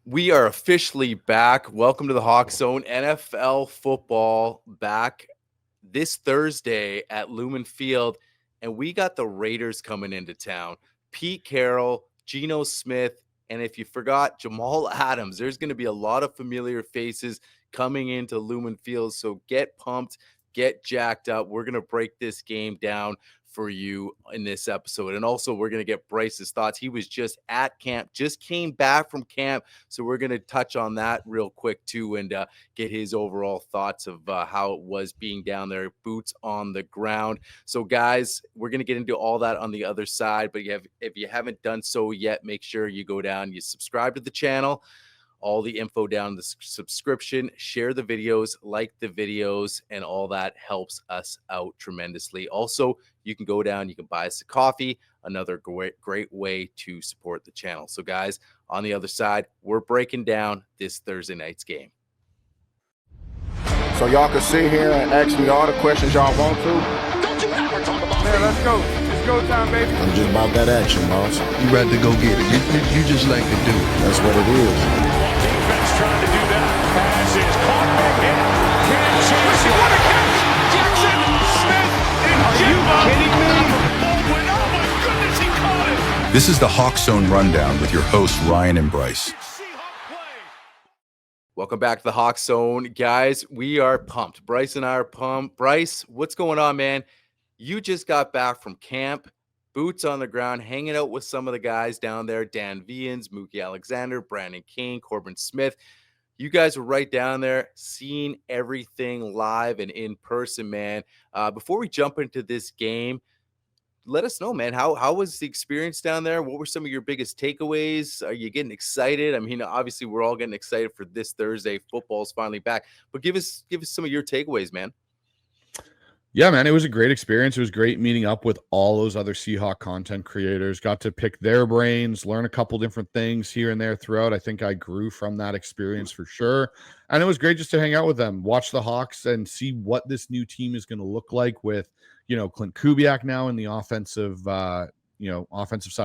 We are officially back. Welcome to the HawksZone. NFL football back this Thursday at Lumen Field, and we got the Raiders coming into town. Pete Carroll, Geno Smith, and if you forgot, Jamal Adams. There's going to be a lot of familiar faces coming into Lumen Field, so get pumped, get jacked up. We're going to break this game down for you in this episode. And also, we're going to get Bryce's thoughts. He was just at camp, just came back from camp. So we're going to touch on that real quick, too, and get his overall thoughts of how it was being down there, boots on the ground. So, guys, we're going to get into all that on the other side. But if you haven't done so yet, make sure you go down, you subscribe to the channel. All the info down the subscription, share the videos, like the videos, and all that helps us out tremendously. Also, you can go down, you can buy us a coffee, another great way to support the channel. So, guys, on the other side, we're breaking down this Thursday night's game. So y'all can sit here and ask me all the questions y'all want to. Don't you ever talk about Man, let's go. It's go time, baby. I'm just about that action, boss. You ready to go get it. You just like to do it. That's what it is. Defense trying to do that. Pass is caught back in. Can't chase it. What a catch! Jackson, Smith, and Jimbo. Are you kidding me? Baldwin. Oh my goodness, he caught it. This is the HawksZone Rundown with your hosts, Ryan and Bryce. Welcome back to the HawksZone, guys. We are pumped. Bryce and I are pumped. Bryce, what's going on, man? You just got back from camp, boots on the ground, hanging out with some of the guys down there, Dan Vians, Mookie Alexander, Brandon King, Corbin Smith. You guys were right down there, seeing everything live and in person, man. Before we jump into this game, let us know, man. How was the experience down there? What were some of your biggest takeaways? Are you getting excited? I mean, obviously, we're all getting excited for this Thursday. Football's finally back. But give us some of your takeaways, man. Yeah, man, it was a great experience. It was great meeting up with all those other Seahawk content creators. Got to pick their brains, learn a couple different things here and there throughout. I think I grew from that experience for sure. And it was great just to hang out with them, watch the Hawks, and see what this new team is going to look like with, Clint Kubak now in the offensive side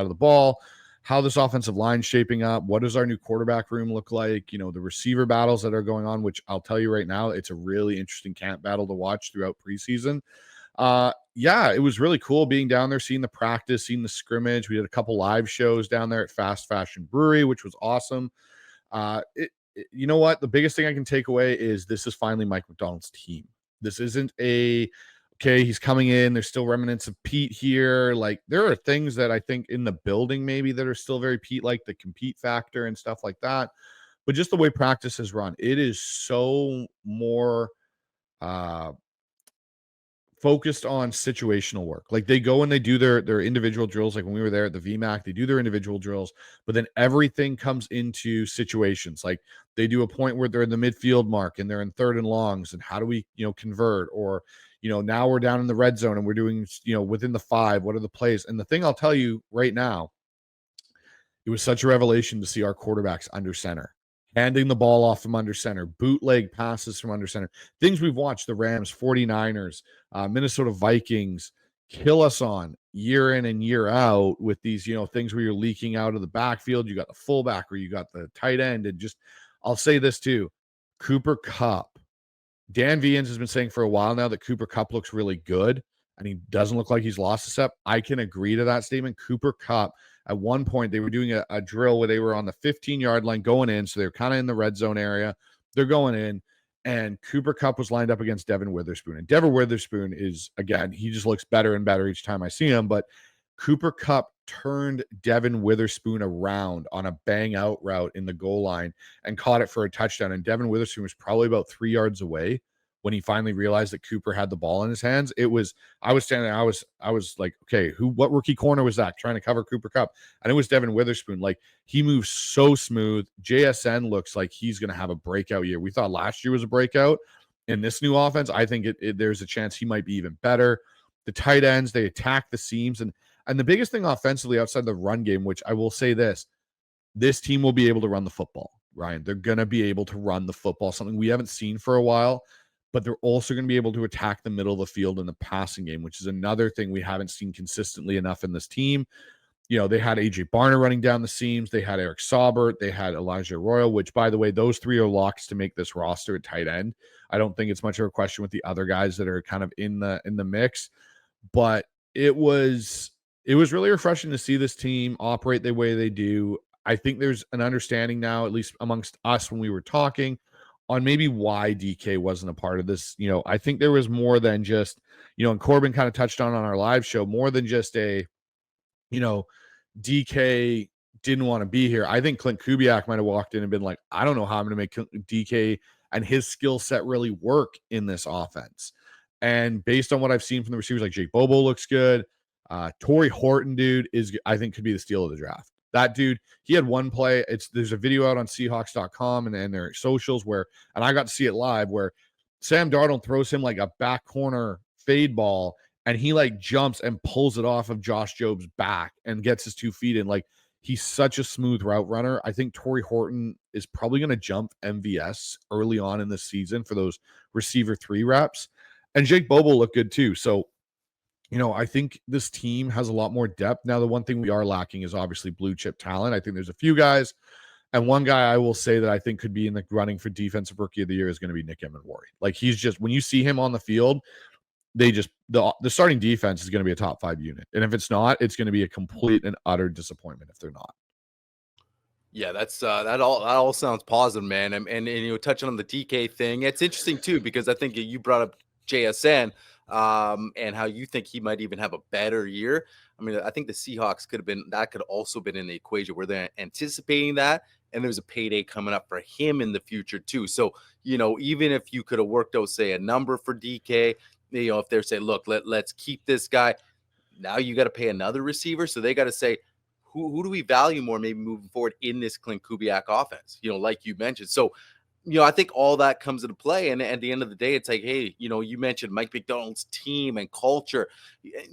of the ball. How this offensive line shaping up, what does our new quarterback room look like, the receiver battles that are going on, which I'll tell you right now, it's a really interesting camp battle to watch throughout preseason. It was really cool being down there, seeing the practice, seeing the scrimmage. We did a couple live shows down there at Fast Fashion Brewery, which was awesome. You know what? The biggest thing I can take away is this is finally Mike Macdonald's team. This isn't okay, he's coming in. There's still remnants of Pete here. Like, there are things that I think in the building maybe that are still very Pete, like the compete factor and stuff like that. But just the way practice is run, it is so more focused on situational work. Like, they go and they do their individual drills. Like when we were there at the VMAC, they do their individual drills, but then everything comes into situations. Like, they do a point where they're in the midfield mark and they're in third and longs, and how do we, convert? Or, now we're down in the red zone and we're doing, within the 5, what are the plays? And the thing I'll tell you right now, it was such a revelation to see our quarterbacks under center, handing the ball off from under center, bootleg passes from under center, things we've watched the Rams, 49ers, Minnesota Vikings kill us on year in and year out with these, things where you're leaking out of the backfield. You got the fullback or you got the tight end. And just, I'll say this too, Cooper Kupp. Dan Vians has been saying for a while now that Cooper Kupp looks really good and he doesn't look like he's lost a step. I can agree to that statement. Cooper Kupp, at one point, they were doing a drill where they were on the 15-yard line going in, so they're kind of in the red zone area. They're going in, and Cooper Kupp was lined up against Devin Witherspoon. And Devin Witherspoon is, again, he just looks better and better each time I see him, but Cooper Kupp turned Devin Witherspoon around on a bang-out route in the goal line and caught it for a touchdown. And Devin Witherspoon was probably about 3 yards away when he finally realized that Cooper had the ball in his hands. I was standing there, I was like, okay, what rookie corner was that trying to cover Cooper Kupp? And it was Devin Witherspoon. Like, he moves so smooth. JSN looks like he's going to have a breakout year. We thought last year was a breakout. In this new offense, I think there's a chance he might be even better. The tight ends, they attack the seams. And the biggest thing offensively outside the run game, which I will say this team will be able to run the football, Ryan. They're going to be able to run the football, something we haven't seen for a while, but they're also going to be able to attack the middle of the field in the passing game, which is another thing we haven't seen consistently enough in this team. They had AJ Barner running down the seams. They had Eric Saubert. They had Elijah Royal, which, by the way, those three are locks to make this roster at tight end. I don't think it's much of a question with the other guys that are kind of in the mix. But it was really refreshing to see this team operate the way they do. I think there's an understanding now, at least amongst us when we were talking, on maybe why DK wasn't a part of this. I think there was more than just, and Corbin kind of touched on our live show, more than just a, DK didn't want to be here. I think Clint Kubak might have walked in and been like, I don't know how I'm going to make DK and his skill set really work in this offense. And based on what I've seen from the receivers, like Jake Bobo looks good. Tory Horton, dude, I think could be the steal of the draft. That dude, he had one play. There's a video out on Seahawks.com and their socials and I got to see it live, where Sam Darnold throws him like a back corner fade ball, and he like jumps and pulls it off of Josh Job's back and gets his 2 feet in. Like, he's such a smooth route runner. I think Tory Horton is probably going to jump MVS early on in the season for those receiver 3 reps. And Jake Bobo looked good too. So, I think this team has a lot more depth. Now, the one thing we are lacking is obviously blue chip talent. I think there's a few guys. And one guy I will say that I think could be in the running for defensive rookie of the year is going to be Nick Emani. Like, he's just, when you see him on the field, the starting defense is going to be a top 5 unit. And if it's not, it's going to be a complete and utter disappointment if they're not. Yeah, that's that all sounds positive, man. And touching on the DK thing, it's interesting too, because I think you brought up JSN and how you think he might even have a better year. I mean, I think the Seahawks could also been in the equation where they're anticipating that, and there's a payday coming up for him in the future too. So, even if you could have worked out, say, a number for DK, if they're saying, look, let's keep this guy, now you got to pay another receiver. So they got to say, who do we value more maybe moving forward in this Clint Kubak offense, like you mentioned. So, I think all that comes into play. And at the end of the day, it's like, hey, you mentioned Mike McDonald's team and culture.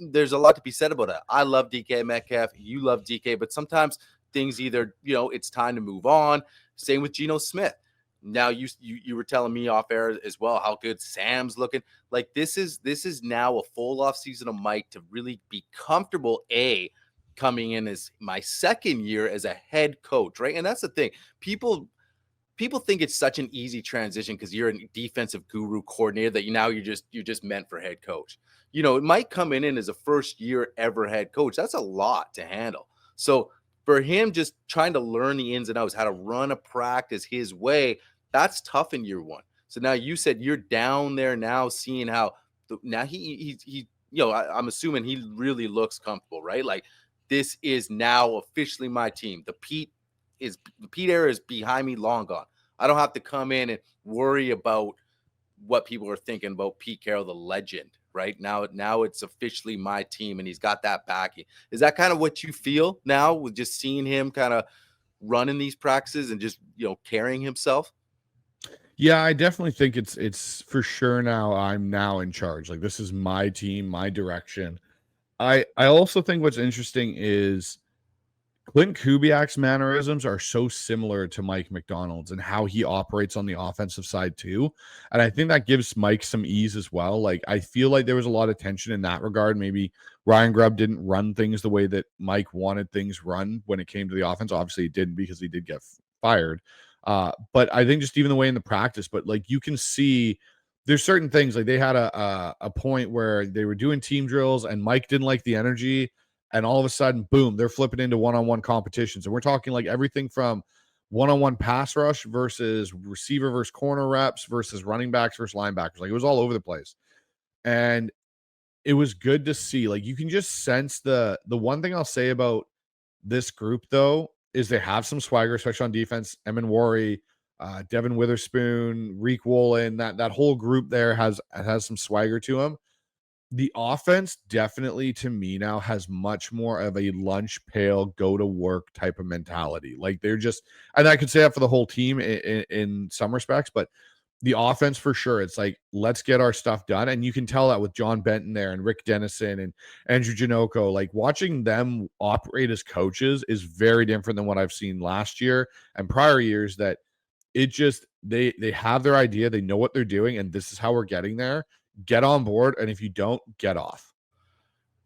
There's a lot to be said about it. I love DK Metcalf. You love DK, but sometimes things either, it's time to move on. Same with Geno Smith. Now you were telling me off air as well how good Sam's looking. Like, this is now a full off season of Mike to really be comfortable, coming in as my second year as a head coach, right? And that's the thing. People think it's such an easy transition because you're a defensive guru coordinator that you're just meant for head coach. It might come in as a first year ever head coach. That's a lot to handle. So for him, just trying to learn the ins and outs, how to run a practice his way, that's tough in year one. So now you said you're down there now, seeing how now I'm assuming he really looks comfortable, right? Like, this is now officially my team. The Pete era is behind me, long gone. I don't have to come in and worry about what people are thinking about Pete Carroll, the legend, right? Now it's officially my team, and he's got that backing. Is that kind of what you feel now with just seeing him kind of running these practices and just, carrying himself? Yeah, I definitely think it's for sure now. I'm now in charge. Like, this is my team, my direction. I also think what's interesting is Clint Kubak's mannerisms are so similar to Mike McDonald's and how he operates on the offensive side too. And I think that gives Mike some ease as well. Like, I feel like there was a lot of tension in that regard. Maybe Ryan Grubb didn't run things the way that Mike wanted things run when it came to the offense. Obviously he didn't, because he did get fired. But I think just even the way in the practice, but like, you can see there's certain things, like they had a point where they were doing team drills and Mike didn't like the energy, and all of a sudden, boom, they're flipping into one-on-one competitions. And we're talking like everything from one-on-one pass rush versus receiver versus corner reps versus running backs versus linebackers. Like, it was all over the place. And it was good to see. Like, you can just sense the one thing I'll say about this group, though, is they have some swagger, especially on defense. Emani, Devin Witherspoon, Reek Woolen, that whole group there has some swagger to them. The offense definitely, to me now, has much more of a lunch pail, go to work type of mentality. Like, they're just, and I could say that for the whole team in some respects, but the offense for sure, it's like, let's get our stuff done. And you can tell that with John Benton there and Rick Dennison and Andrew Janoko. Like, watching them operate as coaches is very different than what I've seen last year and prior years. That it just, they have their idea, they know what they're doing, and this is how we're getting there. Get on board, and if you don't, get off.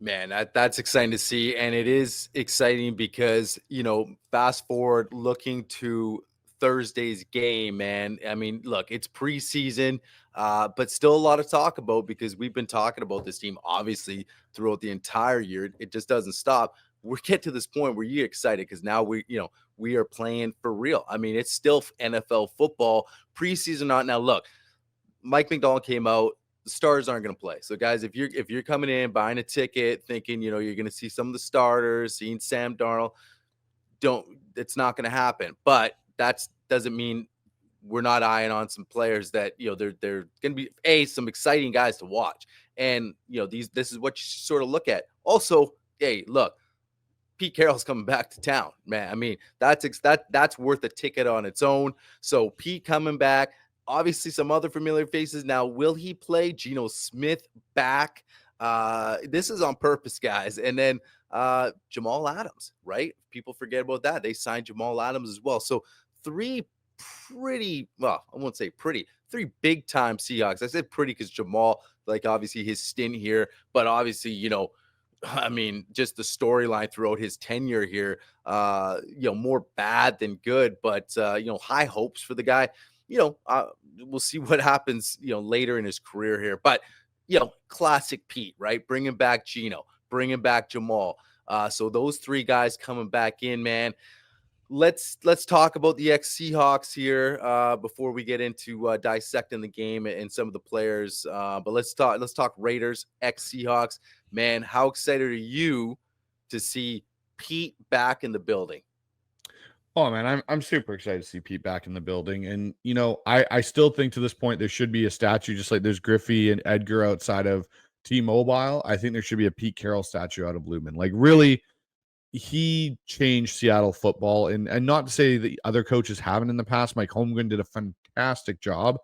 Man, that's exciting to see. And it is exciting because, fast forward looking to Thursday's game, man. I mean, look, it's preseason, but still a lot to talk about because we've been talking about this team obviously throughout the entire year. It just doesn't stop. We get to this point where you're excited because now we are playing for real. I mean, it's still NFL football, preseason or not. Now, look, Mike McDonald came out. The stars aren't going to play. So, guys, if you're coming in buying a ticket, thinking you're going to see some of the starters, seeing Sam Darnold, it's not going to happen. But that doesn't mean we're not eyeing on some players that they're going to be some exciting guys to watch. And this is what you sort of look at. Also, hey, look, Pete Carroll's coming back to town, man. I mean, that's worth a ticket on its own. So Pete coming back, obviously some other familiar faces. Now, will he play Geno Smith back? This is on purpose, guys. And then Jamal Adams, right? People forget about that. They signed Jamal Adams as well. So three big time Seahawks. I said pretty because Jamal, like obviously his stint here, but obviously, I mean, just the storyline throughout his tenure here, more bad than good, but, high hopes for the guy. We'll see what happens, later in his career here. But, classic Pete, right? Bringing back Geno, bringing back Jamal. So those three guys coming back in, man. Let's talk about the ex-Seahawks here before we get into dissecting the game and some of the players. But let's talk Raiders, ex-Seahawks. Man, how excited are you to see Pete back in the building? Oh man, I'm super excited to see Pete back in the building. And I still think to this point there should be a statue, just like there's Griffey and Edgar outside of T-Mobile. I think there should be a Pete Carroll statue out of Lumen. Like really, he changed Seattle football, and not to say that other coaches haven't in the past. Mike Holmgren did a fantastic job,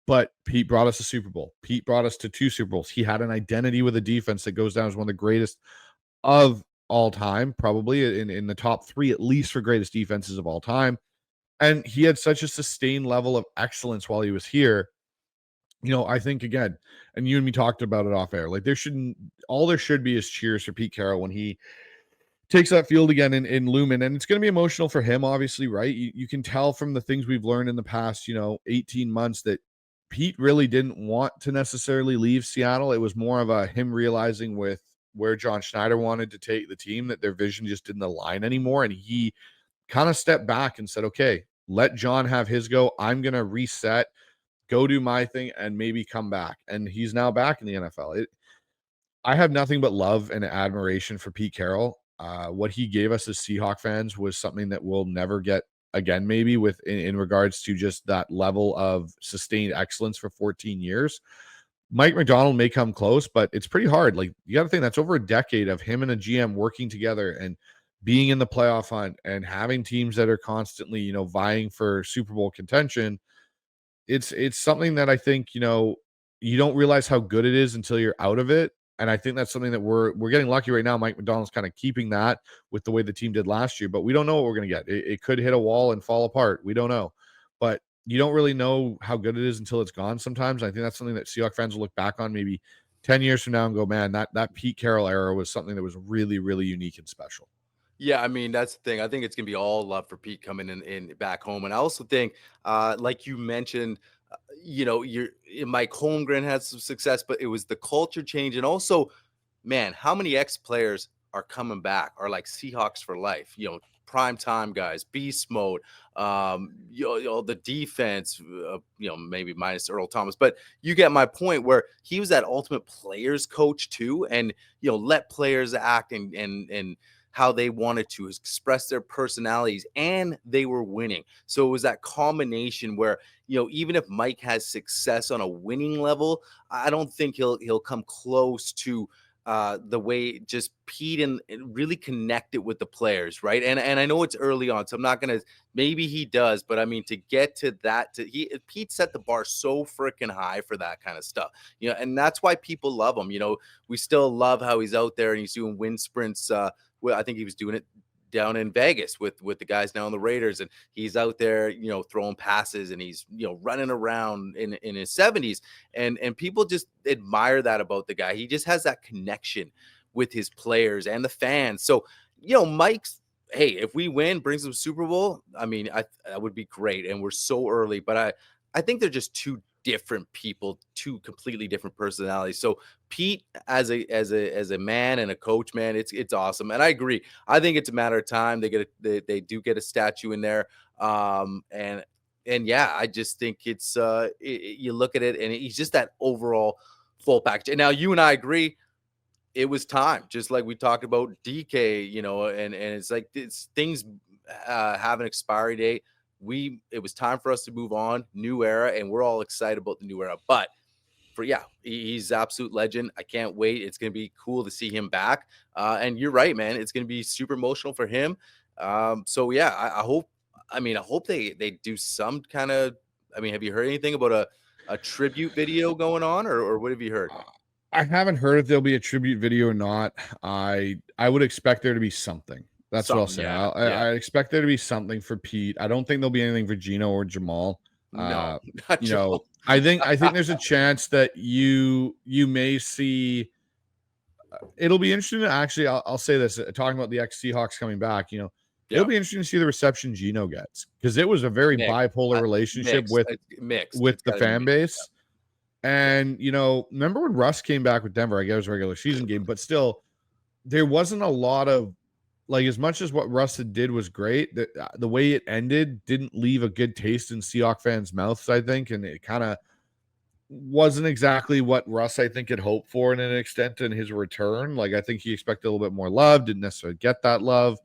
but Pete brought us a Super Bowl. Pete brought us to 2 Super Bowls. He had an identity with a defense that goes down as one of the greatest of all time, probably in the top 3 at least for greatest defenses of all time. And he had such a sustained level of excellence while he was here. I think again, and you and me talked about it off air. Like there should be is cheers for Pete Carroll when he takes that field again in Lumen, and it's going to be emotional for him, obviously, right? You can tell from the things we've learned in the past, 18 months that Pete really didn't want to necessarily leave Seattle. It was more of a him realizing with where John Schneider wanted to take the team that their vision just didn't align anymore, and he kind of stepped back and said, okay, let John have his go. I'm going to reset, go do my thing, and maybe come back. And he's now back in the NFL. I have nothing but love and admiration for Pete Carroll. What he gave us as Seahawk fans was something that we'll never get again, maybe in regards to just that level of sustained excellence for 14 years. Mike McDonald may come close, but it's pretty hard. Like you got to think that's over a decade of him and a GM working together and being in the playoff hunt and having teams that are constantly, vying for Super Bowl contention. It's something that I think, you don't realize how good it is until you're out of it. And I think that's something that we're getting lucky right now. Mike McDonald's kind of keeping that with the way the team did last year, but we don't know what we're going to get. It could hit a wall and fall apart. We don't know, but you don't really know how good it is until it's gone sometimes. I think that's something that Seahawks fans will look back on maybe 10 years from now and go, man, that Pete Carroll era was something that was really, really unique and special. Yeah, I mean, that's the thing. I think it's going to be all love for Pete coming in back home. And I also think, like you mentioned, Mike Holmgren had some success, but it was the culture change. And also, man, how many ex-players are coming back are like Seahawks for life, prime time guys, beast mode, the defense, maybe minus Earl Thomas, but you get my point where he was that ultimate players coach too. And, let players act and how they wanted to express their personalities, and they were winning. So it was that combination where, even if Mike has success on a winning level, I don't think he'll come close to the way just Pete and really connect it with the players, right? And I know it's early on, so I'm not gonna. Maybe he does, but I mean, to get to that, Pete set the bar so freaking high for that kind of stuff, and that's why people love him. We still love how he's out there and he's doing wind sprints. I think he was doing it down in Vegas with the guys now on the Raiders, and he's out there, throwing passes, and he's, running around in his 70s, and people just admire that about the guy. He just has that connection with his players and the fans. So, Mike's, hey, if we win, brings them Super Bowl, I mean, that would be great. And we're so early, but I think they're just two different people, two completely different personalities. So Pete, as a man and a coach, man, it's awesome. And I agree. I think it's a matter of time. They do get a statue in there. And yeah, I just think it's you look at it and he's just that overall full package. And now you and I agree, it was time, just like we talked about DK, and it's like things have an expiry date. It was time for us to move on, new era, and we're all excited about the new era. But he's absolute legend. I can't wait. It's going to be cool to see him back. And you're right, man. It's going to be super emotional for him. So yeah, I hope they do some kind of, have you heard anything about a tribute video going on, or what have you heard? I haven't heard if there'll be a tribute video or not. I would expect there to be something. That's what I'll say. Yeah, I expect there to be something for Pete. I don't think there'll be anything for Geno or Jamal. No, not Jamal. I think there's a chance that you may see. It'll be interesting to actually. I'll say this. Talking about the ex-Seahawks coming back, it'll be interesting to see the reception Geno gets, because it was a very bipolar relationship with the fan base. And, remember when Russ came back with Denver? I guess it was a regular season game, but still, there wasn't a lot of, like, as much as what Russ did was great, the way it ended didn't leave a good taste in Seahawks fans' mouths, I think, and it kind of wasn't exactly what Russ, I think, had hoped for in an extent in his return. Like, I think he expected a little bit more love, didn't necessarily get that love.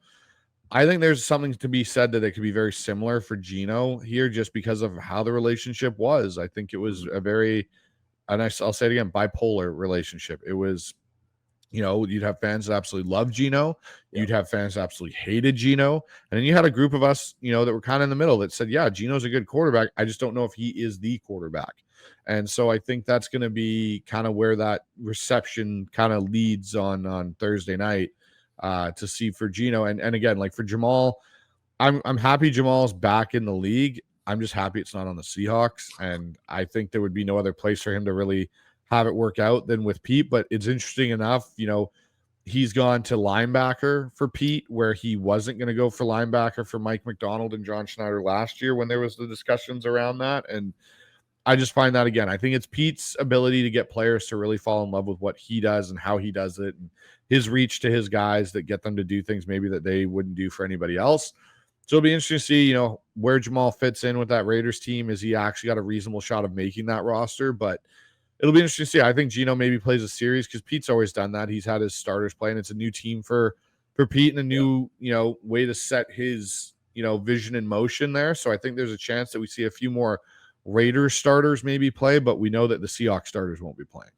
I think there's something to be said that it could be very similar for Geno here, just because of how the relationship was. I think it was a very, and I'll say it again, bipolar relationship. It was, you'd have fans that absolutely loved Geno. You'd have fans that absolutely hated Geno. And then you had a group of us, that were kind of in the middle that said, yeah, Geno's a good quarterback. I just don't know if he is the quarterback. And so I think that's going to be kind of where that reception kind of leads on Thursday night to see for Geno. And again, like for Jamal, I'm happy Jamal's back in the league. I'm just happy it's not on the Seahawks. And I think there would be no other place for him to really have it work out than with Pete. But it's interesting enough, he's gone to linebacker for Pete, where he wasn't going to go for linebacker for Mike McDonald and John Schneider last year when there was the discussions around that. And I just find that, again, I think it's Pete's ability to get players to really fall in love with what he does and how he does it, and his reach to his guys that get them to do things maybe that they wouldn't do for anybody else. So it'll be interesting to see, where Jamal fits in with that Raiders team. Is he actually got a reasonable shot of making that roster? But it'll be interesting to see. I think Geno maybe plays a series, because Pete's always done that. He's had his starters play, and it's a new team for Pete and a new, way to set his, vision in motion there. So I think there's a chance that we see a few more Raiders starters maybe play, but we know that the Seahawks starters won't be playing.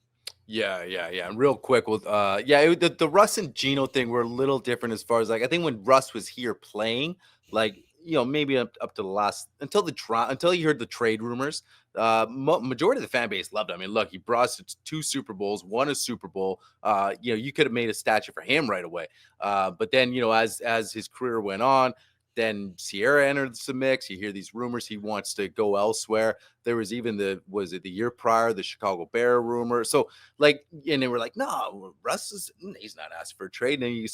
Yeah. And real quick, the Russ and Geno thing were a little different as far as, like, I think when Russ was here playing, like, maybe up to the last, until he heard the trade rumors, majority of the fan base loved him. I mean, look, he brought us to 2 Super Bowls, won a Super Bowl. You could have made a statue for him right away. But then, as his career went on, then Sierra entered the mix. You hear these rumors he wants to go elsewhere. There was even the year prior, the Chicago Bear rumor. So, like, and they were like, no, he's not asking for a trade. And then you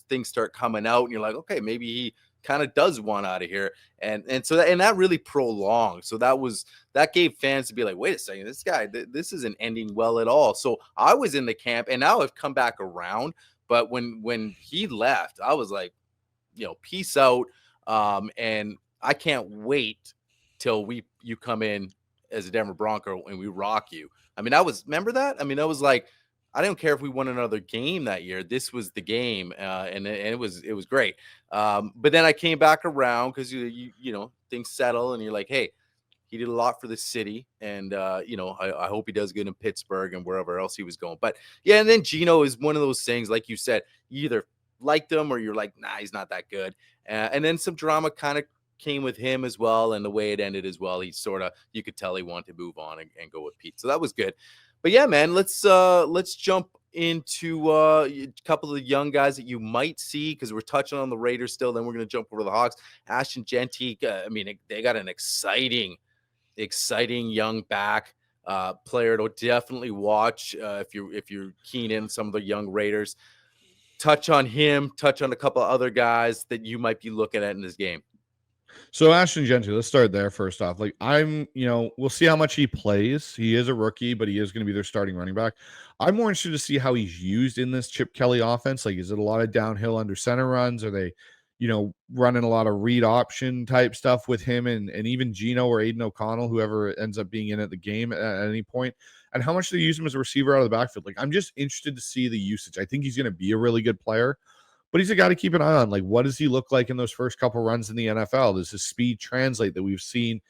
things start coming out, and you're like, okay, maybe he kind of does want out of here. And so that really prolonged. So that gave fans to be like, wait a second, this guy, this isn't ending well at all. So I was in the camp, and now I've come back around. But when he left, I was like, peace out. And I can't wait till you come in as a Denver Bronco and we rock you. I mean, remember that? I mean, I was like, I don't care if we won another game that year. This was the game. And it was great. But then I came back around, because things settle, and you're like, hey, he did a lot for the city. And, I hope he does good in Pittsburgh and wherever else he was going. But yeah. And then Geno is one of those things, like you said, you either liked him or you're like, nah, he's not that good. And then some drama kind of came with him as well. And the way it ended as well, he you could tell he wanted to move on and go with Pete. So that was good. But yeah, man, let's jump into a couple of the young guys that you might see, because we're touching on the Raiders still. Then we're going to jump over to the Hawks. Ashton Gentry, they got an exciting young back. player to definitely watch if you're keen in some of the young Raiders. Touch on him, touch on a couple of other guys that you might be looking at in this game. So Ashton Gentry, let's start there first off. Like we'll see how much he plays. He is a rookie, but he is going to be their starting running back. I'm more interested to see how he's used in this Chip Kelly offense. Like, is it a lot of downhill under center runs? Are they, running a lot of read option type stuff with him and even Geno or Aiden O'Connell, whoever ends up being in at the game at any point? And how much do they use him as a receiver out of the backfield? Like, I'm just interested to see the usage. I think he's going to be a really good player. But he's a guy to keep an eye on. Like, what does he look like in those first couple runs in the NFL? Does his speed translate that we've seen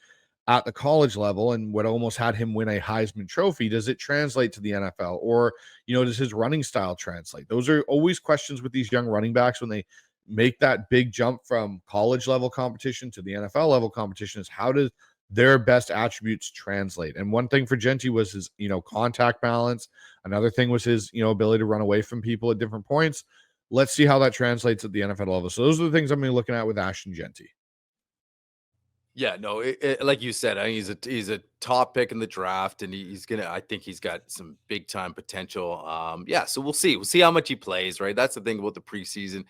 at the college level and what almost had him win a Heisman Trophy? Does it translate to the NFL? Or, does his running style translate? Those are always questions with these young running backs when they make that big jump from college level competition to the NFL level competition, is how does their best attributes translate? And one thing for Gentry was his, contact balance. Another thing was his, ability to run away from people at different points. Let's see how that translates at the NFL level. So those are the things I'm going to be looking at with Ashton Gentry. Yeah, no, like you said, I mean, he's a top pick in the draft, and I think he's got some big time potential. Yeah, so we'll see how much he plays. Right, that's the thing about the preseason.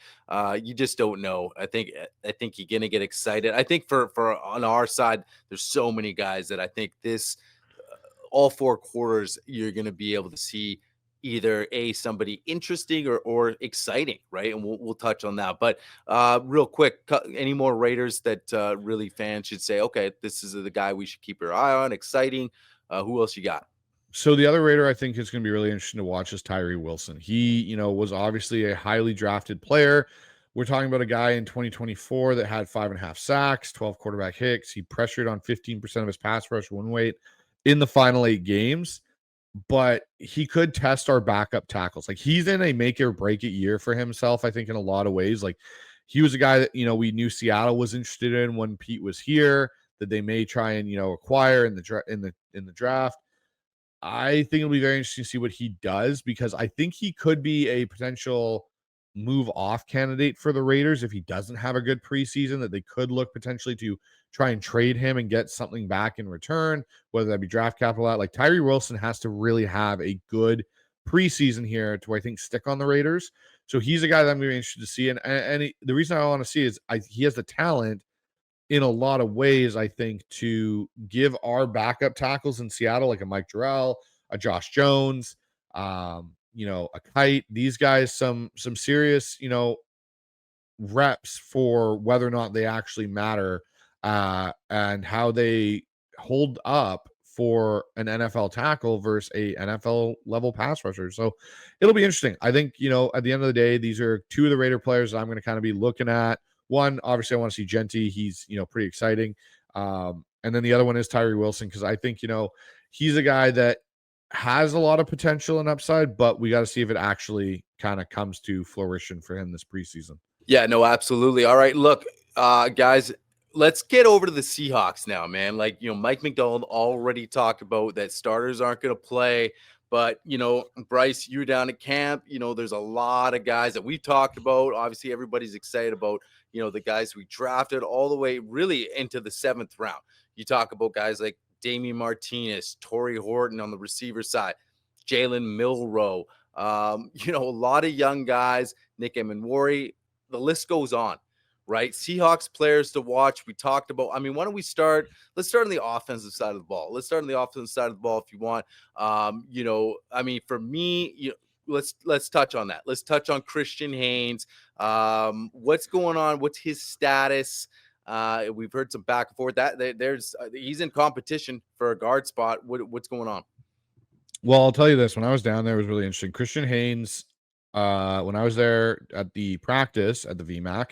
You just don't know. I think you're gonna get excited. I think for on our side, there's so many guys that I think this all 4 quarters you're gonna be able to see either somebody interesting or exciting, right? And we'll touch on that. But real quick, any more Raiders that really fans should say, okay, this is the guy we should keep our eye on, exciting. Who else you got? So the other Raider I think is going to be really interesting to watch is Tyrie Wilson. He, was obviously a highly drafted player. We're talking about a guy in 2024 that had 5.5 sacks, 12 quarterback hits. He pressured on 15% of his pass rush win weight in the final 8 games. But he could test our backup tackles. Like, he's in a make or break it year for himself, I think, in a lot of ways. Like, he was a guy that, we knew Seattle was interested in when Pete was here, that they may try and, acquire in the draft. I think it'll be very interesting to see what he does, because I think he could be a potential move off candidate for the Raiders if he doesn't have a good preseason, that they could look potentially to try and trade him and get something back in return, whether that be draft capital out. Like, Tyrie Wilson has to really have a good preseason here to, I think, stick on the Raiders. So he's a guy that I'm very interested to see. And the reason I want to see is he has the talent in a lot of ways, I think, to give our backup tackles in Seattle, like a Mike Jarrell, a Josh Jones, a Kite, these guys, some serious, reps for whether or not they actually matter and how they hold up for an NFL tackle versus a NFL level pass rusher. So it'll be interesting. I think, at the end of the day, these are 2 of the Raider players that I'm going to kind of be looking at. One, obviously I want to see Gentry. He's, pretty exciting. And then the other one is Tyrie Wilson, because I think, he's a guy that has a lot of potential and upside, but we got to see if it actually kind of comes to fruition for him this preseason. Yeah, no, absolutely. All right, look, guys, let's get over to the Seahawks now, man. Like, Mike McDonald already talked about that starters aren't going to play. But, Bryce, you're down at camp. There's a lot of guys that we've talked about. Obviously, everybody's excited about, the guys we drafted all the way really into the 7th round. You talk about guys like Damen Martinez, Tory Horton on the receiver side, Jalen Milroe, a lot of young guys, Nick Emani, the list goes on. Right? Seahawks players to watch. We talked about, why don't we start? Let's start on the offensive side of the ball. Let's start on the offensive side of the ball if you want. For me, let's touch on that. Let's touch on Christian Haynes. What's going on? What's his status? We've heard some back and forth that he's in competition for a guard spot. What's going on? Well, I'll tell you this. When I was down there, it was really interesting. Christian Haynes, when I was there at the practice at the VMAC,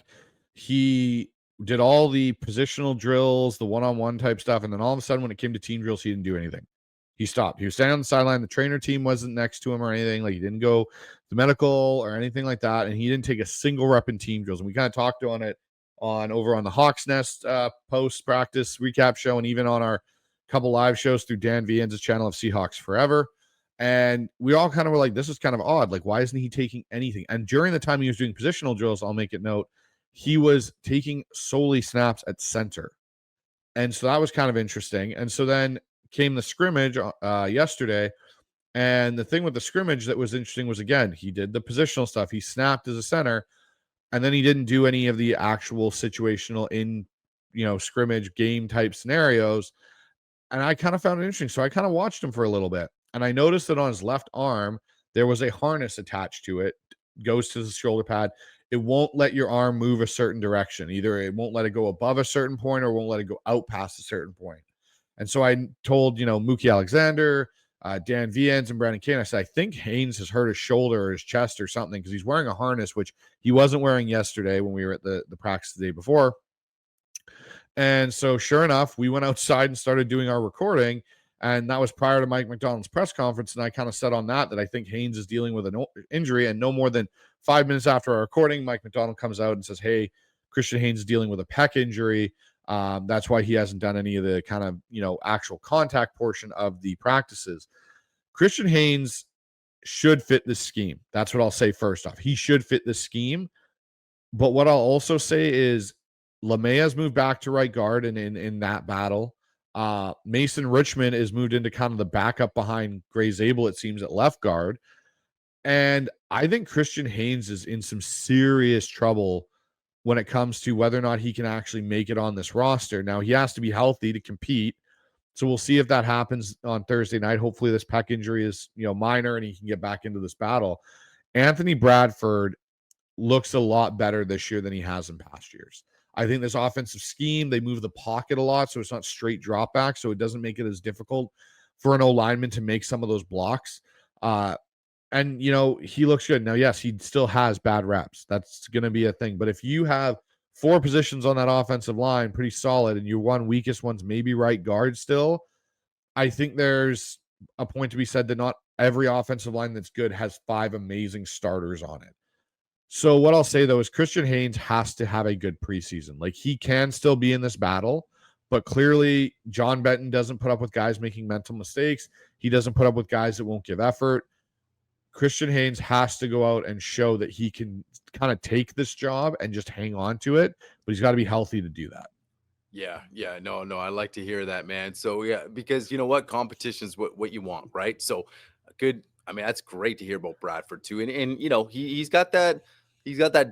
he did all the positional drills, the one-on-one type stuff. And then all of a sudden, when it came to team drills, he didn't do anything. He stopped. He was standing on the sideline. The trainer team wasn't next to him or anything. Like, he didn't go to medical or anything like that. And he didn't take a single rep in team drills. And we kind of talked on it over on the Hawks Nest post practice recap show, and even on our couple live shows through Dan Vian's channel of Seahawks Forever. And we all kind of were like, this is kind of odd. Like, why isn't he taking anything? And during the time he was doing positional drills, I'll make it note, he was taking solely snaps at center. And so that was kind of interesting. And so then came the scrimmage yesterday. And the thing with the scrimmage that was interesting was, again, he did the positional stuff. He snapped as a center, and then he didn't do any of the actual situational scrimmage game type scenarios. And I kind of found it interesting. So I kind of watched him for a little bit. And I noticed that on his left arm, there was a harness attached to it, goes to the shoulder pad. It won't let your arm move a certain direction. Either it won't let it go above a certain point or won't let it go out past a certain point. And so I told, Mookie Alexander, Dan Viens, and Brandon Kane, I said, I think Haynes has hurt his shoulder or his chest or something because he's wearing a harness, which he wasn't wearing yesterday when we were at the practice the day before. And so sure enough, we went outside and started doing our recording. And that was prior to Mike McDonald's press conference. And I kind of said on that I think Haynes is dealing with an injury. And no more than 5 minutes after our recording, Mike McDonald comes out and says, hey, Christian Haynes is dealing with a pec injury. That's why he hasn't done any of the kind of, actual contact portion of the practices. Christian Haynes should fit this scheme. That's what I'll say first off. He should fit this scheme. But what I'll also say is LeMaya's moved back to right guard and in that battle. Mason Richmond is moved into kind of the backup behind Gray Zabel, it seems, at left guard. And I think Christian Haynes is in some serious trouble when it comes to whether or not he can actually make it on this roster. Now, he has to be healthy to compete. So we'll see if that happens on Thursday night. Hopefully this pec injury is, minor and he can get back into this battle. Anthony Bradford looks a lot better this year than he has in past years. I think this offensive scheme, they move the pocket a lot, so it's not straight drop back, so it doesn't make it as difficult for an O-lineman to make some of those blocks. And, he looks good. Now, yes, he still has bad reps. That's going to be a thing. But if you have 4 positions on that offensive line pretty solid and your one weakest one's maybe right guard still, I think there's a point to be said that not every offensive line that's good has 5 amazing starters on it. So what I'll say, though, is Christian Haynes has to have a good preseason. Like, he can still be in this battle, but clearly John Benton doesn't put up with guys making mental mistakes. He doesn't put up with guys that won't give effort. Christian Haynes has to go out and show that he can kind of take this job and just hang on to it, but he's got to be healthy to do that. Yeah. No, I like to hear that, man. So, yeah, because you know what? Competition is what you want, right? So, good. I mean, that's great to hear about Bradford, too. And he's got that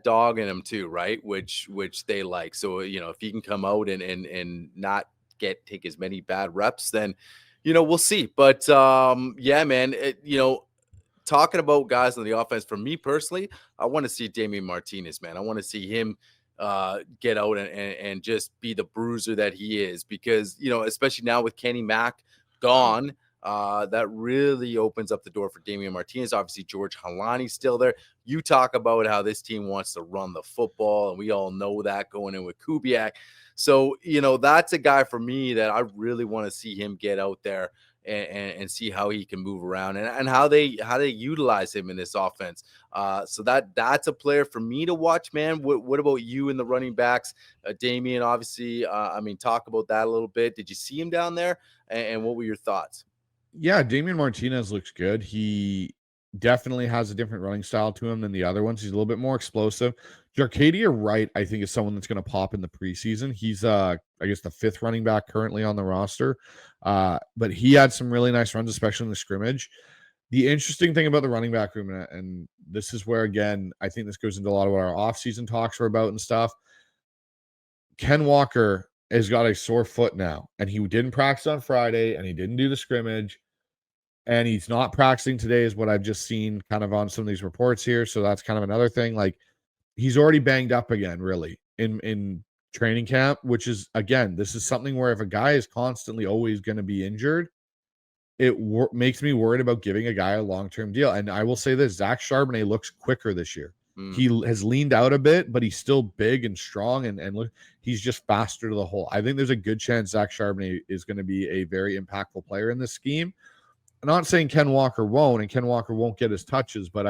dog in him, too, right? Which they like. So, if he can come out and not take as many bad reps, then, we'll see. But, yeah, man, talking about guys on the offense, for me personally, I want to see Damen Martinez, man. I want to see him get out and just be the bruiser that he is, because, especially now with Kenny Mack gone, that really opens up the door for Damen Martinez. Obviously, George Halani's still there. You talk about how this team wants to run the football, and we all know that going in with Kubiak. So, that's a guy for me that I really want to see him get out there and see how he can move around and how they utilize him in this offense. So that's a player for me to watch, man. What about you in the running backs? Damen, obviously, talk about that a little bit. Did you see him down there? And what were your thoughts? Yeah, Damen Martinez looks good. He definitely has a different running style to him than the other ones. He's a little bit more explosive. Jarcadia Wright, I think, is someone that's going to pop in the preseason. He's, I guess, the 5th running back currently on the roster. But he had some really nice runs, especially in the scrimmage. The interesting thing about the running back room, and this is where, again, I think this goes into a lot of what our offseason talks are about and stuff. Ken Walker has got a sore foot now, and he didn't practice on Friday, and he didn't do the scrimmage. And he's not practicing today is what I've just seen kind of on some of these reports here. So that's kind of another thing. Like, he's already banged up again, really, in training camp, which is, again, this is something where if a guy is constantly always going to be injured, it makes me worried about giving a guy a long-term deal. And I will say this, Zach Charbonnet looks quicker this year. He has leaned out a bit, but he's still big and strong, and look, he's just faster to the hole. I think there's a good chance Zach Charbonnet is going to be a very impactful player in this scheme. I'm not saying Ken Walker won't, and Ken Walker won't get his touches, but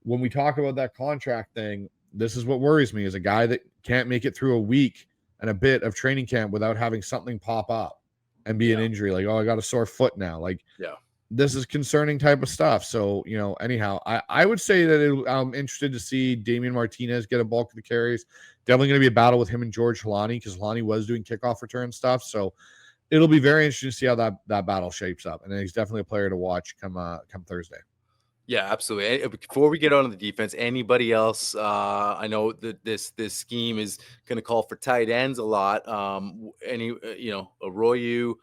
when we talk about that contract thing, this is what worries me, is a guy that can't make it through a week and a bit of training camp without having something pop up and be an injury. Like, oh, I got a sore foot now. Like, this is concerning type of stuff. So, anyhow, I would say that I'm interested to see Damen Martinez get a bulk of the carries. Definitely going to be a battle with him and George Halani, because Halani was doing kickoff return stuff. So, it'll be very interesting to see how that battle shapes up. And he's definitely a player to watch come Thursday. Yeah, absolutely. Before we get on to the defense, anybody else? I know that this scheme is going to call for tight ends a lot. Arroyo,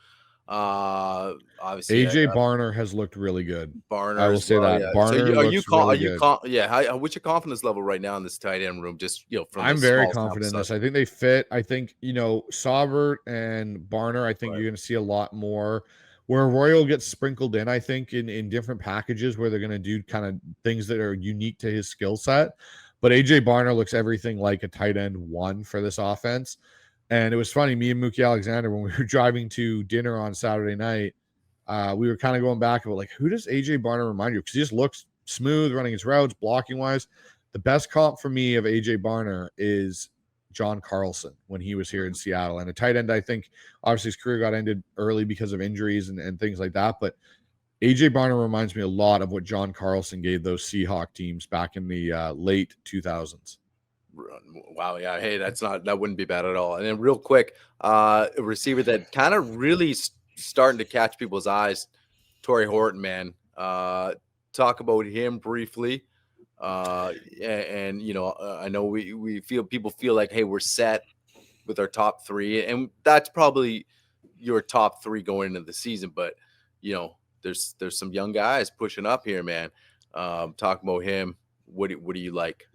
obviously AJ Barner has looked really good. Barner I will as say well. that Yeah. Barner looks really good. What's your confidence level right now in this tight end room? Just from I'm the very small sample confident in this. size? I think they fit. I think Saubert and Barner. I think Right. you're going to see a lot more. Where Royal gets sprinkled in, I think in different packages where they're going to do kind of things that are unique to his skill set. But AJ Barner looks everything like a tight end one for this offense. And it was funny, me and Mookie Alexander, when we were driving to dinner on Saturday night, we were kind of going back about like, who does AJ Barner remind you? Because he just looks smooth running his routes, blocking wise. The best comp for me of AJ Barner is John Carlson when he was here in Seattle. And a tight end, I think, obviously his career got ended early because of injuries and things like that. But AJ Barner reminds me a lot of what John Carlson gave those Seahawks teams back in the late 2000s. Wow, yeah. Hey, that wouldn't be bad at all. And then real quick, a receiver that kind of really starting to catch people's eyes, Tory Horton, man. Talk about him briefly. I know people feel like, hey, we're set with our top three, and that's probably your top three going into the season. But there's some young guys pushing up here, man. Talking about him, what do you like?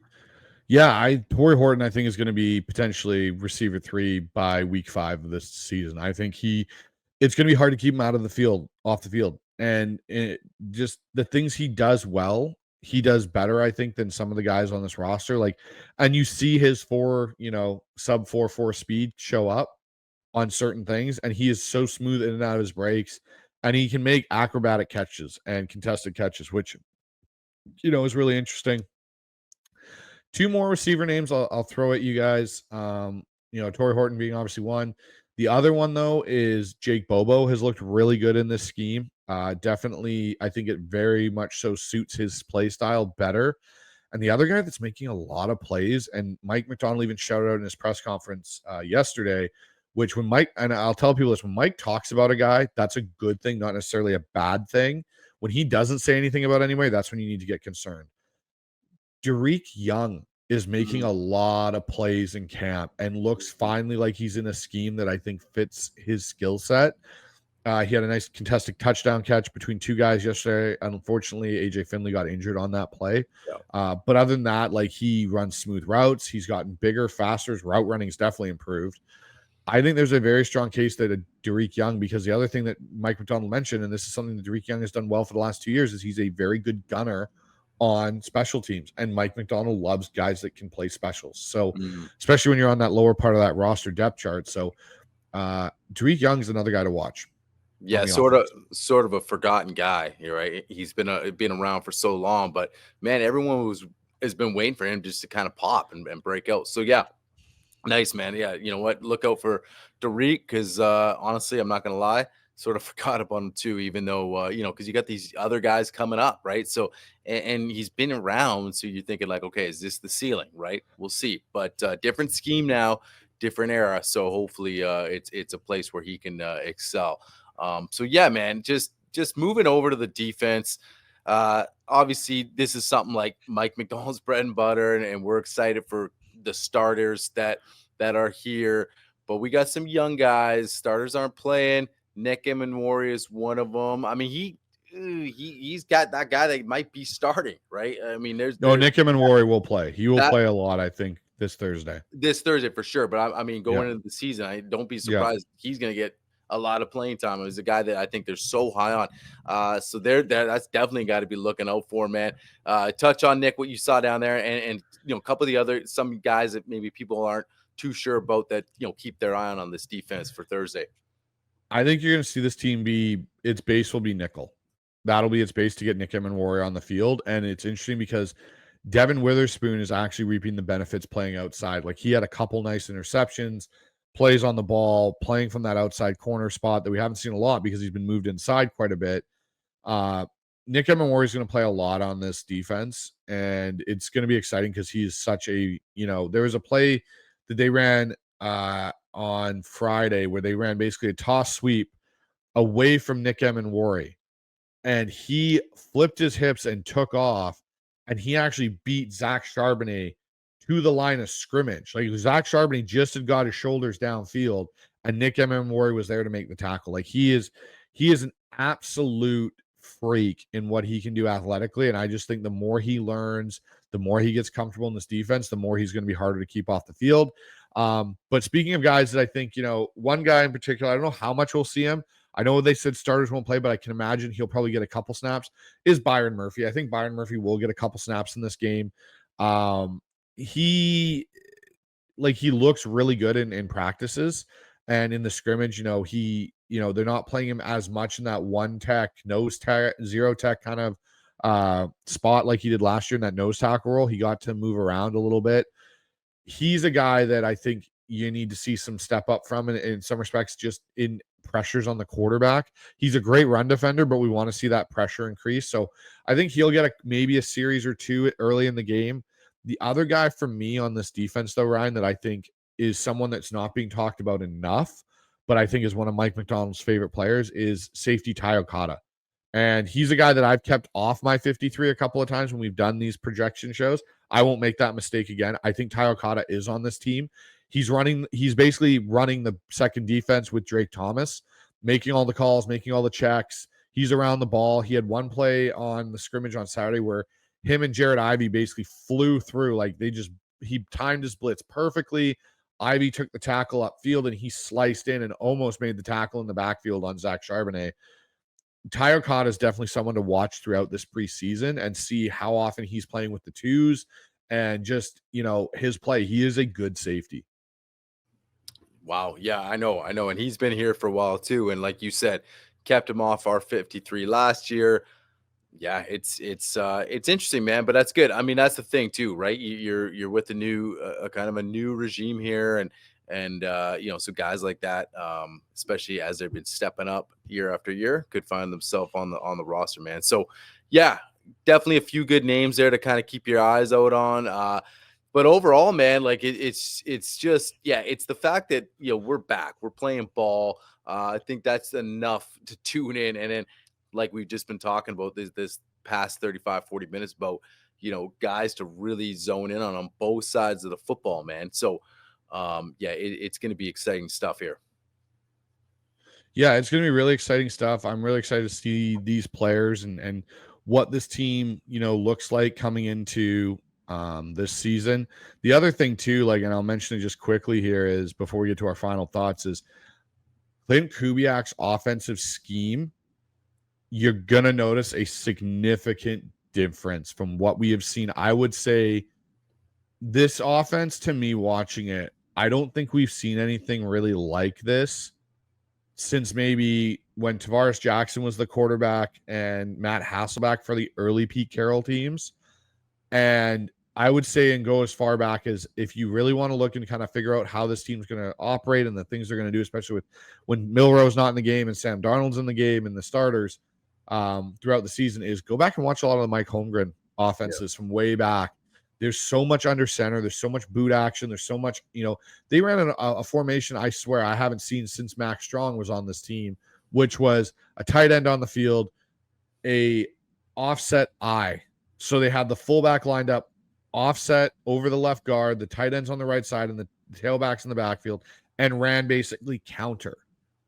Yeah, Tory Horton, I think, is going to be potentially receiver 3 by week 5 of this season. I think it's going to be hard to keep him off the field. And just the things he does well, he does better, I think, than some of the guys on this roster. And you see his sub 4.4 speed show up on certain things. And he is so smooth in and out of his breaks. And he can make acrobatic catches and contested catches, which, is really interesting. 2 more receiver names I'll throw at you guys. Tory Horton being obviously one. The other one, though, is Jake Bobo has looked really good in this scheme. Definitely, I think it very much so suits his play style better. And the other guy that's making a lot of plays, and Mike McDonald even shouted out in his press conference yesterday, which when Mike, and I'll tell people this, when Mike talks about a guy, that's a good thing, not necessarily a bad thing. When he doesn't say anything about anyway, that's when you need to get concerned. Derek Young is making a lot of plays in camp and looks finally like he's in a scheme that I think fits his skill set. He had a nice contested touchdown catch between 2 guys yesterday. Unfortunately, AJ Finley got injured on that play. Yeah. But other than that, he runs smooth routes. He's gotten bigger, faster. His route running is definitely improved. I think there's a very strong case that a Derek Young, because the other thing that Mike McDonald mentioned, and this is something that Derek Young has done well for the last 2 years, is he's a very good gunner on special teams, and Mike McDonald loves guys that can play specials. So especially when you're on that lower part of that roster depth chart. So Derek Young is another guy to watch. Yeah, sort of a forgotten guy, right? He's been around for so long, but man, everyone has been waiting for him just to kind of pop and break out. So yeah, nice, man. Yeah, you know what? Look out for Derek, because honestly, I'm not gonna lie, sort of forgot about him too, even though because you got these other guys coming up, right? So and he's been around, so you're thinking like, okay, is this the ceiling, right? We'll see. But different scheme now, different era. So hopefully it's a place where he can excel. So yeah, man, just moving over to the defense. Obviously, this is something like Mike McDonald's bread and butter, and we're excited for the starters that are here. But we got some young guys. Starters aren't playing. Nick Emani is one of them. I mean, he's got that guy that might be starting, right? I mean, there's Nick Emani will play. He will play a lot, I think, this Thursday for sure. But I mean, going into the season, I don't be surprised he's going to get a lot of playing time. He's a guy that I think they're so high on. So that's definitely got to be looking out for, man. Touch on Nick, what you saw down there, and a couple of the some guys that maybe people aren't too sure about that, keep their eye on this defense for Thursday. I think you're going to see this team its base will be nickel. That'll be its base to get Nick Emani on the field. And it's interesting because Devin Witherspoon is actually reaping the benefits playing outside. Like, he had a couple nice interceptions, plays on the ball, playing from that outside corner spot that we haven't seen a lot because he's been moved inside quite a bit. Nick Emani is going to play a lot on this defense, and it's going to be exciting because he is such a, there was a play that they ran on Friday where they ran basically a toss sweep away from Nick Emmanwori, and he flipped his hips and took off, and he actually beat Zach Charbonnet to the line of scrimmage. Like Zach Charbonnet just had got his shoulders downfield, and Nick Emmanwori was there to make the tackle. Like he is an absolute freak in what he can do athletically, and I just think the more he learns, the more he gets comfortable in this defense, the more he's going to be harder to keep off the field. But speaking of guys that I think, one guy in particular, I don't know how much we'll see him. I know they said starters won't play, but I can imagine he'll probably get a couple snaps, is Byron Murphy. I think Byron Murphy will get a couple snaps in this game. He looks really good in practices, and in the scrimmage, they're not playing him as much in that one tech, nose tech, zero tech kind of spot like he did last year in that nose tackle role. He got to move around a little bit. He's a guy that I think you need to see some step up from in some respects, just in pressures on the quarterback. He's a great run defender, but we want to see that pressure increase. So I think he'll get maybe a series or two early in the game. The other guy for me on this defense, though, Ryan, that I think is someone that's not being talked about enough, but I think is one of Mike McDonald's favorite players, is safety Ty Okada. And he's a guy that I've kept off my 53 a couple of times when we've done these projection shows. I won't make that mistake again. I think Ty Okada is on this team. He's basically running the second defense with Drake Thomas, making all the calls, making all the checks. He's around the ball. He had one play on the scrimmage on Saturday where him and Jared Ivey basically flew through. He timed his blitz perfectly. Ivey took the tackle upfield and he sliced in and almost made the tackle in the backfield on Zach Charbonnet. Ty Okada is definitely someone to watch throughout this preseason and see how often he's playing with the twos and just, his play. He is a good safety. Wow. Yeah, I know. And he's been here for a while too. And like you said, kept him off our 53 last year. Yeah, it's interesting, man, but that's good. I mean, that's the thing too, right? You're with a new, kind of a new regime here, and so guys like that, especially as they've been stepping up year after year, could find themselves on the roster, man. So yeah, definitely a few good names there to kind of keep your eyes out on. But overall, man, like it's just, it's the fact that, we're back, we're playing ball. I think that's enough to tune in. And then, like we've just been talking about this past 35, 40 minutes about, guys to really zone in on both sides of the football, man. So, it's going to be exciting stuff here. Yeah, it's going to be really exciting stuff. I'm really excited to see these players and what this team, looks like coming into this season. The other thing too, and I'll mention it just quickly here, is before we get to our final thoughts, is Clint Kubak's offensive scheme. You're going to notice a significant difference from what we have seen. I would say this offense, to me, watching it, I don't think we've seen anything really like this since maybe when Tavares Jackson was the quarterback and Matt Hasselbeck for the early Pete Carroll teams. And I would say, and go as far back as, if you really want to look and kind of figure out how this team's going to operate and the things they're going to do, especially with when Milroe's not in the game and Sam Darnold's in the game and the starters throughout the season, is go back and watch a lot of the Mike Holmgren offenses from way back. There's so much under center. There's so much boot action. There's so much, they ran a formation, I swear, I haven't seen since Max Strong was on this team, which was a tight end on the field, a offset I. So they had the fullback lined up, offset over the left guard, the tight ends on the right side, and the tailbacks in the backfield, and ran basically counter.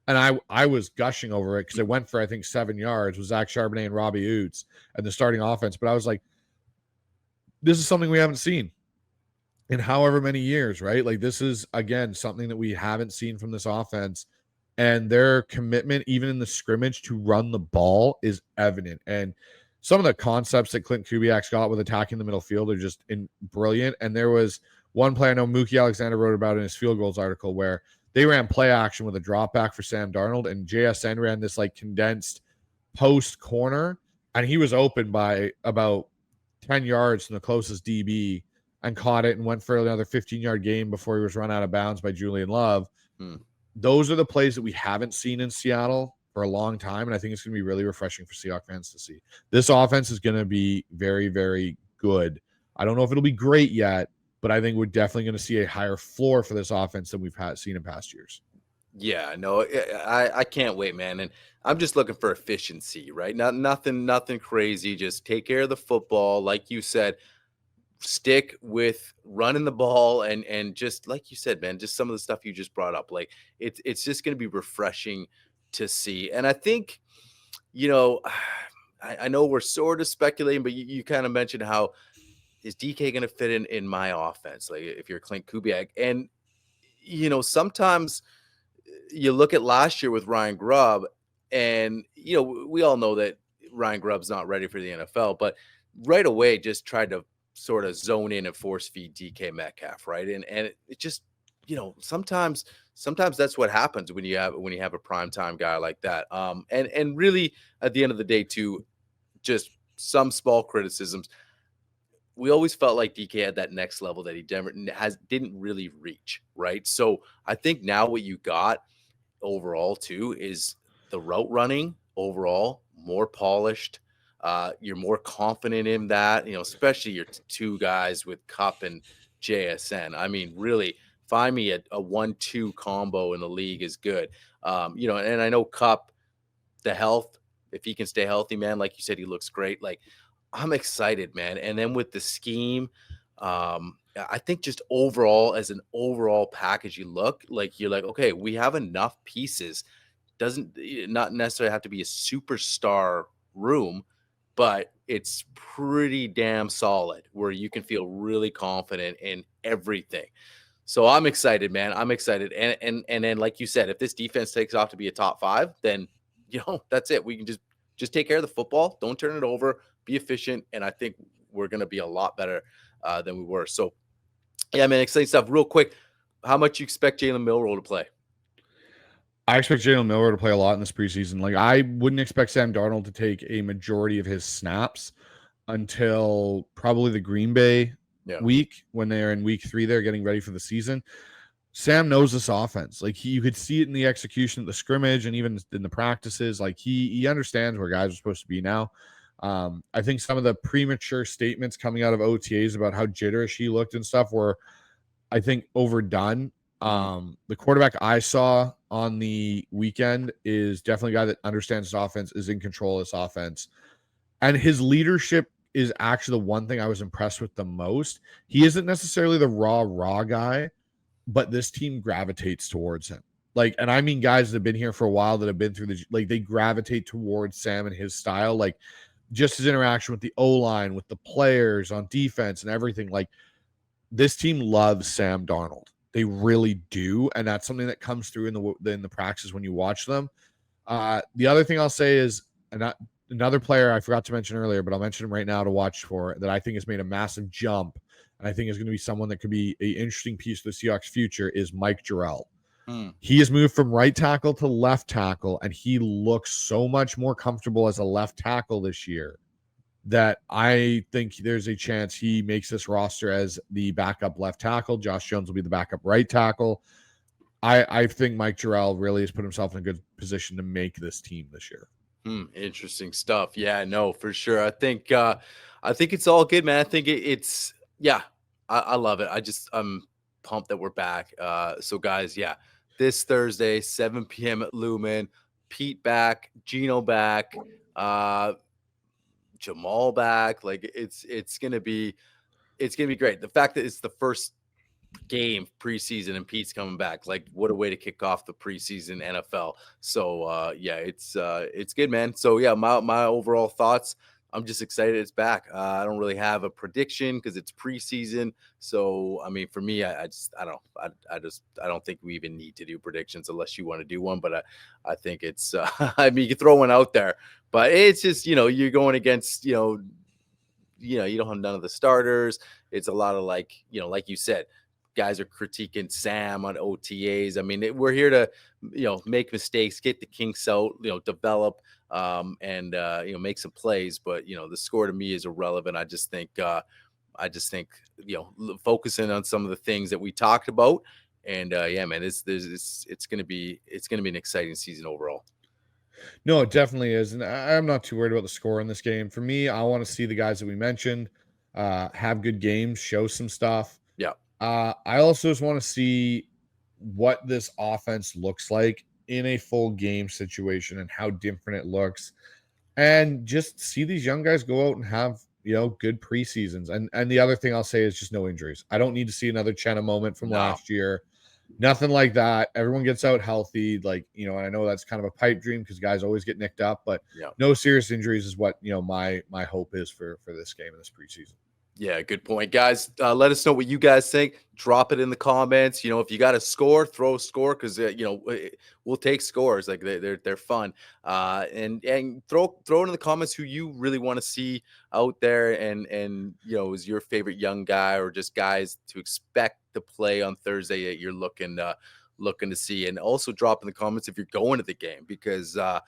And I was gushing over it because it went for, I think, 7 yards with Zach Charbonnet and Robbie Oots and the starting offense. But I was like, this is something we haven't seen in however many years, right? Like, this is, again, something that we haven't seen from this offense. And their commitment, even in the scrimmage, to run the ball is evident. And some of the concepts that Clint Kubak's got with attacking the middle field are just brilliant. And there was one play I know Mookie Alexander wrote about in his field goals article where they ran play action with a drop back for Sam Darnold, and JSN ran this condensed post corner, and he was open by about 10 yards from the closest DB and caught it and went for another 15-yard gain before he was run out of bounds by Julian Love. Those are the plays that we haven't seen in Seattle for a long time, and I think it's going to be really refreshing for Seahawks fans to see. This offense is going to be very, very good. I don't know if it'll be great yet, but I think we're definitely going to see a higher floor for this offense than we've seen in past years. Yeah, no, I can't wait, man. And I'm just looking for efficiency, right? Nothing crazy. Just take care of the football, like you said. Stick with running the ball and just like you said, man, just some of the stuff you just brought up. Like it's just going to be refreshing to see. And I think, I know we're sort of speculating, but you kind of mentioned how is DK going to fit in my offense? Like if you're Clint Kubak, and sometimes you look at last year with Ryan Grubb, and we all know that Ryan Grubb's not ready for the NFL, but right away just tried to sort of zone in and force feed DK Metcalf, right? And it just sometimes that's what happens when you have a primetime guy like that. And really at the end of the day, too, just some small criticisms. We always felt like DK had that next level that he didn't really reach, right? So I think now what you got overall too is the route running overall more polished. You're more confident in that, especially your two guys with Cup and JSN. I mean, really find me a 1-2 combo in the league is good. And I know Cup, the health, if he can stay healthy, man, like you said, he looks great. Like I'm excited, man. And then with the scheme, I think just overall, as an overall package, you're like, okay, we have enough pieces. Doesn't not necessarily have to be a superstar room, but it's pretty damn solid where you can feel really confident in everything. So I'm excited, man. I'm excited. And then, like you said, if this defense takes off to be a top 5, then that's it. We can just take care of the football. Don't turn it over. Be efficient. And I think we're going to be a lot better than we were. So, yeah, man, exciting stuff. Real quick, how much you expect Jalen Milroe to play? I expect Jalen Milroe to play a lot in this preseason. Like I wouldn't expect Sam Darnold to take a majority of his snaps until probably the Green Bay week when they're in week 3. They're getting ready for the season. Sam knows this offense. Like you could see it in the execution of the scrimmage and even in the practices. Like he understands where guys are supposed to be now. I think some of the premature statements coming out of OTAs about how jitterish he looked and stuff were, I think, overdone. The quarterback I saw on the weekend is definitely a guy that understands his offense, is in control of this offense. And his leadership is actually the one thing I was impressed with the most. He isn't necessarily the raw guy, but this team gravitates towards him. Like, and I mean guys that have been here for a while that have been through they gravitate towards Sam and his style. Like just his interaction with the O-line, with the players on defense and everything. Like this team loves Sam Darnold. They really do, and that's something that comes through in the practices when you watch them. The other thing I'll say is another player I forgot to mention earlier, but I'll mention him right now to watch for that I think has made a massive jump, and I think is going to be someone that could be an interesting piece of the Seahawks' future is Mike Jarrell. He has moved from right tackle to left tackle, and he looks so much more comfortable as a left tackle this year that I think there's a chance he makes this roster as the backup left tackle. Josh Jones will be the backup right tackle. I think Mike Jarrell really has put himself in a good position to make this team this year. Interesting stuff. Yeah, no, for sure. I think it's all good, man. I think I love it. I'm pumped that we're back. So guys, yeah, this Thursday, 7 p.m. at Lumen, Pete back, Geno back, Jamal back. Like it's gonna be great. The fact that it's the first game preseason and Pete's coming back, like what a way to kick off the preseason NFL. So it's good, man. So yeah, my overall thoughts, I'm just excited it's back. I don't really have a prediction because it's preseason. So I mean, for me, I don't think we even need to do predictions unless you want to do one. But I think it's I mean, you can throw one out there, but it's just you're going against you don't have none of the starters. It's a lot of like you said, guys are critiquing Sam on OTAs. I mean, we're here to make mistakes, get the kinks out, develop. And make some plays, but the score to me is irrelevant. I just think focusing on some of the things that we talked about, and yeah, man, it's gonna be an exciting season overall. No, it definitely is, and I'm not too worried about the score in this game. For me, I want to see the guys that we mentioned have good games, show some stuff. Yeah. I also just want to see what this offense looks like in a full game situation and how different it looks, and just see these young guys go out and have, good preseasons. And the other thing I'll say is just no injuries. I don't need to see another Chenna moment from No. last year. Nothing like that. Everyone gets out healthy. And I know that's kind of a pipe dream because guys always get nicked up, but no serious injuries is what, my hope is for this game in this preseason. Yeah, good point, guys. Let us know what you guys think. Drop it in the comments. If you got a score, throw a score because we'll take scores. Like they're fun. And throw it in the comments who you really want to see out there, and is your favorite young guy or just guys to expect to play on Thursday that you're looking to see. And also drop in the comments if you're going to the game because I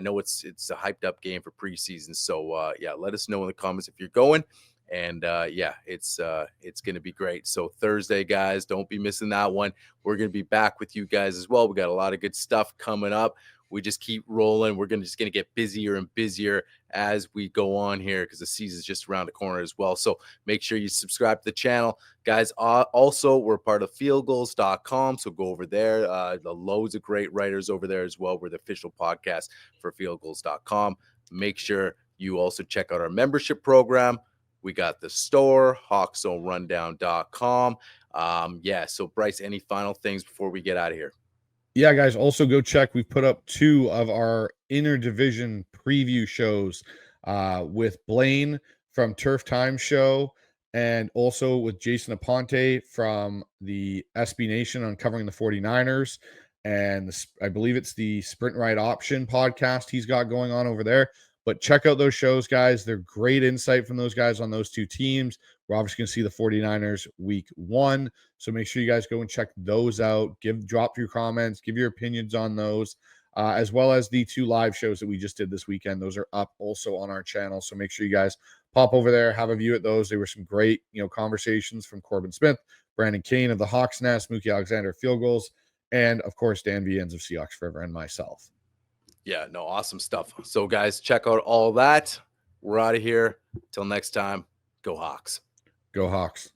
know it's a hyped up game for preseason. So let us know in the comments if you're going. And it's going to be great. So Thursday, guys, don't be missing that one. We're going to be back with you guys as well. We got a lot of good stuff coming up. We just keep rolling. We're going to get busier and busier as we go on here because the season's just around the corner as well. So make sure you subscribe to the channel, guys. Also, we're part of fieldgoals.com. So go over there. The loads of great writers over there as well. We're the official podcast for fieldgoals.com. Make sure you also check out our membership program. We got the store, HawksZoneRundown.com. So Bryce, any final things before we get out of here? Yeah, guys, also go check. We've put up 2 of our interdivision preview shows with Blaine from Turf Time Show and also with Jason Aponte from the SB Nation on covering the 49ers. And I believe it's the Sprint Ride Option podcast he's got going on over there. But check out those shows, guys. They're great insight from those guys on those 2 teams. We're obviously going to see the 49ers week 1. So make sure you guys go and check those out. Drop your comments, give your opinions on those, as well as the 2 live shows that we just did this weekend. Those are up also on our channel. So make sure you guys pop over there, have a view at those. There were some great, conversations from Corbin Smith, Brandon Kane of the Hawks Nest, Mookie Alexander Field Goals, and of course, Dan Viens of Seahawks Forever and myself. Yeah, no, awesome stuff. So, guys, check out all that. We're out of here. Till next time, go Hawks. Go Hawks.